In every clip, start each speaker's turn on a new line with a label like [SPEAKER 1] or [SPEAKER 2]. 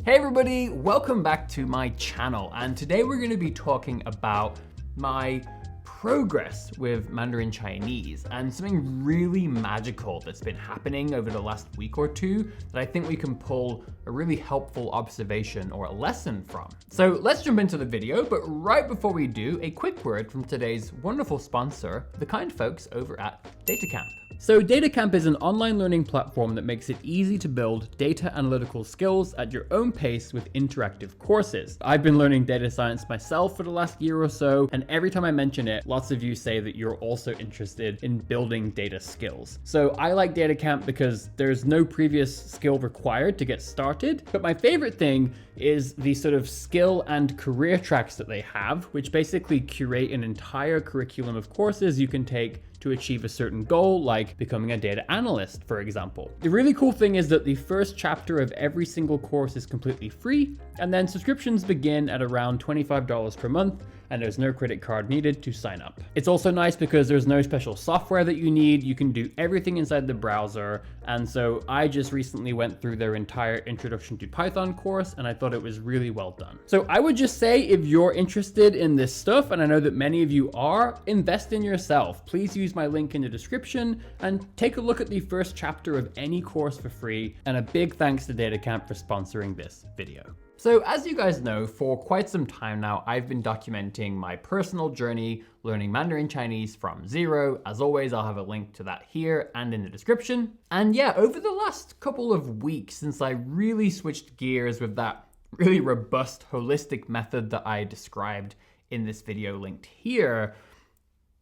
[SPEAKER 1] Hey everybody, welcome back to my channel, and today we're going to be talking about my progress with Mandarin Chinese and something really magical that's been happening over the last week or two that I think we can pull a really helpful observation or a lesson from. So let's jump into the video, but right before we do, a quick word from today's wonderful sponsor, the kind folks over at DataCamp. So DataCamp is an online learning platform that makes it easy to build data analytical skills at your own pace with interactive courses. I've been learning data science myself for the last year or so, and every time I mention it, lots of you say that you're also interested in building data skills. So I like DataCamp because there's no previous skill required to get started, but my favorite thing is the sort of skill and career tracks that they have, which basically curate an entire curriculum of courses you can take to achieve a certain goal, like becoming a data analyst, for example. The really cool thing is that the first chapter of every single course is completely free, and then subscriptions begin at around $25 per month, and there's no credit card needed to sign up. It's also nice because there's no special software that you need. You can do everything inside the browser. And so I just recently went through their entire Introduction to Python course, and I thought it was really well done. So I would just say, if you're interested in this stuff, and I know that many of you are, invest in yourself. Please use my link in the description and take a look at the first chapter of any course for free. And a big thanks to DataCamp for sponsoring this video. So as you guys know, for quite some time now, I've been documenting my personal journey learning Mandarin Chinese from zero. As always, I'll have a link to that here and in the description. And yeah, over the last couple of weeks, since I really switched gears with that really robust, holistic method that I described in this video linked here,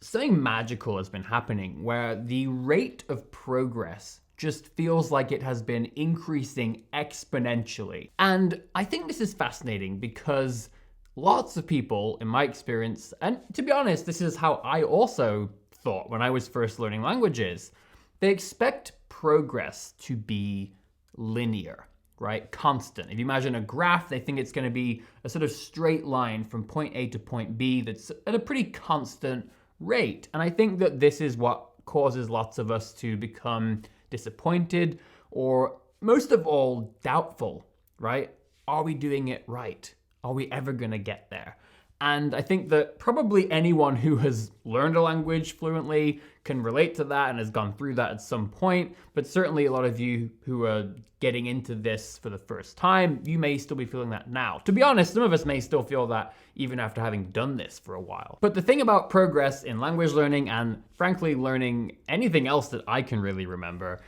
[SPEAKER 1] something magical has been happening where the rate of progress just feels like it has been increasing exponentially. And I think this is fascinating because lots of people, in my experience, and to be honest, this is how I also thought when I was first learning languages, they expect progress to be linear, right? Constant. If you imagine a graph, they think it's going to be a sort of straight line from point A to point B that's at a pretty constant rate. And I think that this is what causes lots of us to become disappointed, or most of all, doubtful, right? Are we doing it right? Are we ever going to get there? And I think that probably anyone who has learned a language fluently can relate to that and has gone through that at some point. But certainly a lot of you who are getting into this for the first time, you may still be feeling that now. To be honest, some of us may still feel that even after having done this for a while. But the thing about progress in language learning, and frankly learning anything else that I can really remember,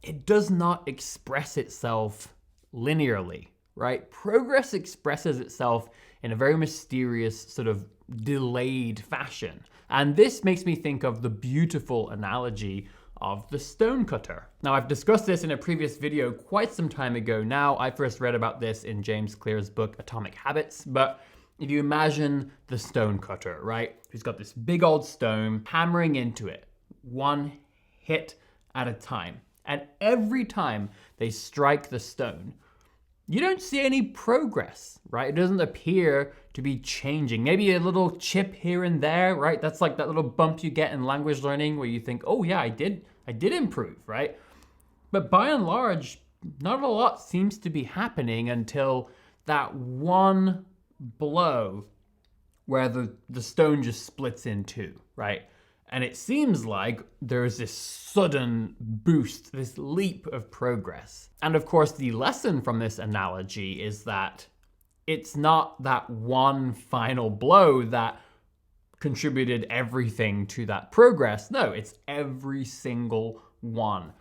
[SPEAKER 1] it does not express itself linearly, right? Progress expresses itself in a very mysterious, sort of delayed fashion. And this makes me think of the beautiful analogy of the stone cutter. Now, I've discussed this in a previous video quite some time ago now. I first read about this in James Clear's book, Atomic Habits. But if you imagine the stone cutter, right? Who's got this big old stone, hammering into it, one hit at a time. And every time they strike the stone, you don't see any progress, right? It doesn't appear to be changing. Maybe a little chip here and there, right? That's like that little bump you get in language learning where you think, oh yeah, I did improve, right? But by and large, not a lot seems to be happening until that one blow where the stone just splits in two, right? And it seems like there's this sudden boost, this leap of progress. And of course, the lesson from this analogy is that it's not that one final blow that contributed everything to that progress. No, it's every single one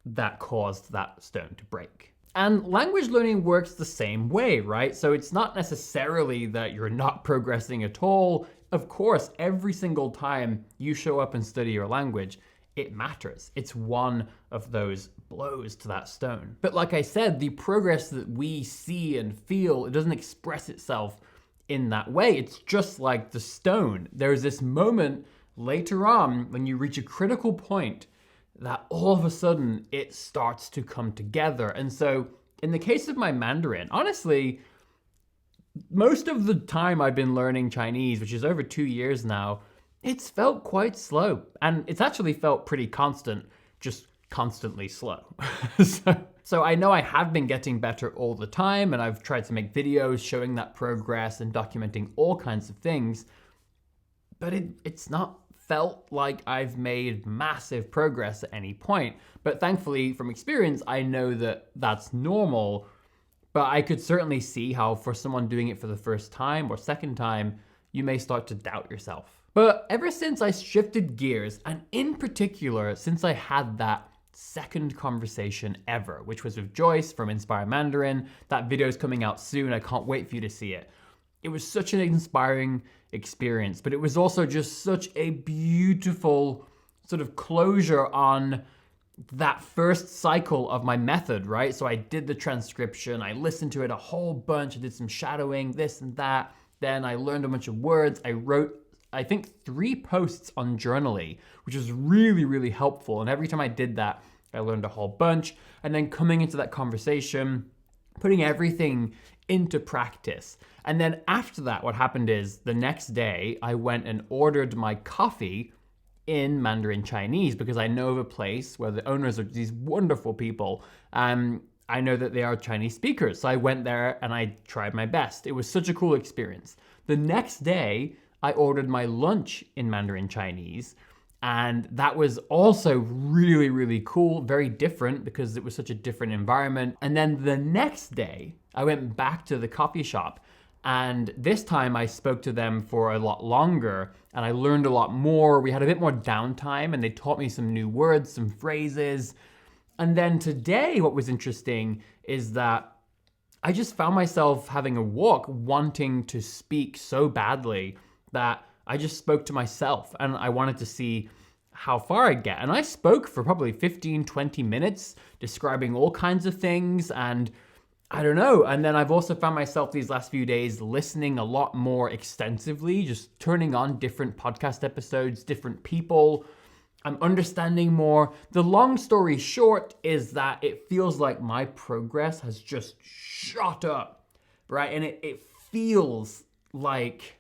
[SPEAKER 1] that caused that stone to break. And language learning works the same way, right? So it's not necessarily that you're not progressing at all. Of course, every single time you show up and study your language, it matters. It's one of those blows to that stone. But like I said, the progress that we see and feel, it doesn't express itself in that way. It's just like the stone. There's this moment later on when you reach a critical point that all of a sudden it starts to come together. And so in the case of my Mandarin, honestly, most of the time I've been learning Chinese, which is over 2 years now, it's felt quite slow. And it's actually felt pretty constant, just constantly slow. So So I know I have been getting better all the time, and I've tried to make videos showing that progress and documenting all kinds of things, but it's not felt like I've made massive progress at any point. But thankfully, from experience, I know that that's normal, but I could certainly see how for someone doing it for the first time or second time, you may start to doubt yourself. But ever since I shifted gears, and in particular, since I had that second conversation ever, which was with Joyce from Inspire Mandarin, that video is coming out soon, I can't wait for you to see it. It was such an inspiring experience, but it was also just such a beautiful sort of closure on that first cycle of my method, right? So I did the transcription, I listened to it a whole bunch, I did some shadowing, this and that. Then I learned a bunch of words. I wrote, I think, 3 posts on Journaly, which was really, really helpful. And every time I did that, I learned a whole bunch. And then coming into that conversation, putting everything into practice. And then after that, what happened is the next day, I went and ordered my coffee in Mandarin Chinese because I know of a place where the owners are these wonderful people. I know that they are Chinese speakers. So I went there and I tried my best. It was such a cool experience. The next day, I ordered my lunch in Mandarin Chinese. And that was also really, really cool, very different because it was such a different environment. And then the next day, I went back to the coffee shop. And this time I spoke to them for a lot longer and I learned a lot more. We had a bit more downtime and they taught me some new words, some phrases. And then today, what was interesting is that I just found myself having a walk, wanting to speak so badly that I just spoke to myself and I wanted to see how far I'd get. And I spoke for probably 15, 20 minutes, describing all kinds of things and I don't know. And then I've also found myself these last few days listening a lot more extensively, just turning on different podcast episodes, different people. I'm understanding more. The long story short is that it feels like my progress has just shot up, right? And it feels like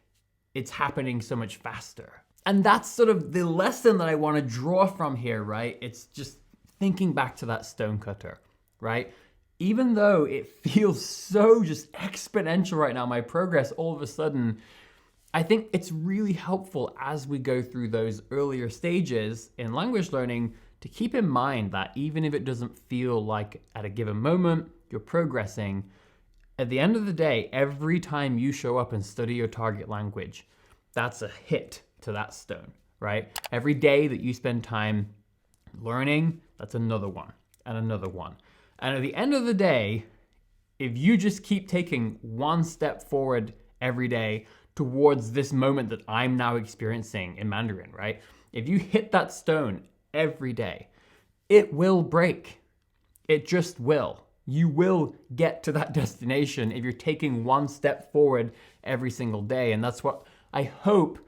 [SPEAKER 1] it's happening so much faster. And that's sort of the lesson that I want to draw from here, right? It's just thinking back to that stonecutter, right? Even though it feels so just exponential right now, my progress all of a sudden, I think it's really helpful as we go through those earlier stages in language learning to keep in mind that even if it doesn't feel like at a given moment you're progressing, at the end of the day, every time you show up and study your target language, that's a hit to that stone, right? Every day that you spend time learning, that's another one and another one. And at the end of the day, if you just keep taking one step forward every day towards this moment that I'm now experiencing in Mandarin, right? If you hit that stone every day, it will break. It just will. You will get to that destination if you're taking one step forward every single day. And that's what I hope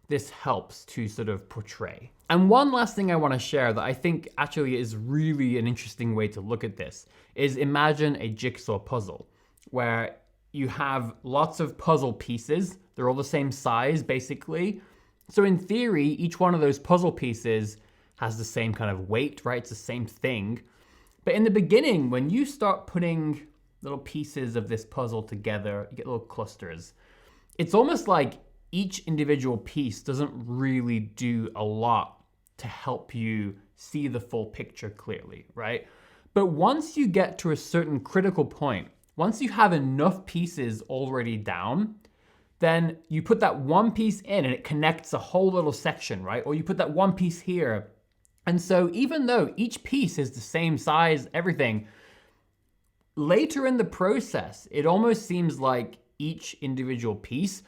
[SPEAKER 1] this helps to sort of portray. And one last thing I want to share that I think actually is really an interesting way to look at this is imagine a jigsaw puzzle where you have lots of puzzle pieces. They're all the same size, basically. So in theory, each one of those puzzle pieces has the same kind of weight, right? It's the same thing. But in the beginning, when you start putting little pieces of this puzzle together, you get little clusters. It's almost like each individual piece doesn't really do a lot to help you see the full picture clearly, right? But once you get to a certain critical point, once you have enough pieces already down, then you put that one piece in and it connects a whole little section, right? Or you put that one piece here. And so even though each piece is the same size, everything, later in the process, it almost seems like each individual piece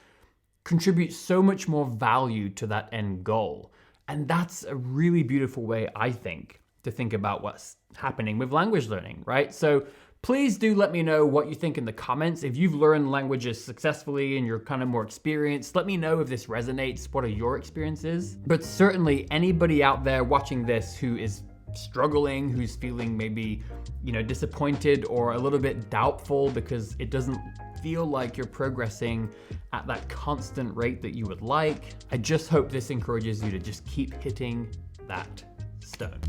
[SPEAKER 1] contributes so much more value to that end goal. And that's a really beautiful way, I think, to think about what's happening with language learning, right? So please do let me know what you think in the comments. If you've learned languages successfully and you're kind of more experienced, let me know if this resonates. What are your experiences? But certainly anybody out there watching this who is struggling, who's feeling maybe, disappointed or a little bit doubtful because it doesn't feel like you're progressing at that constant rate that you would like, I just hope this encourages you to just keep hitting that stone.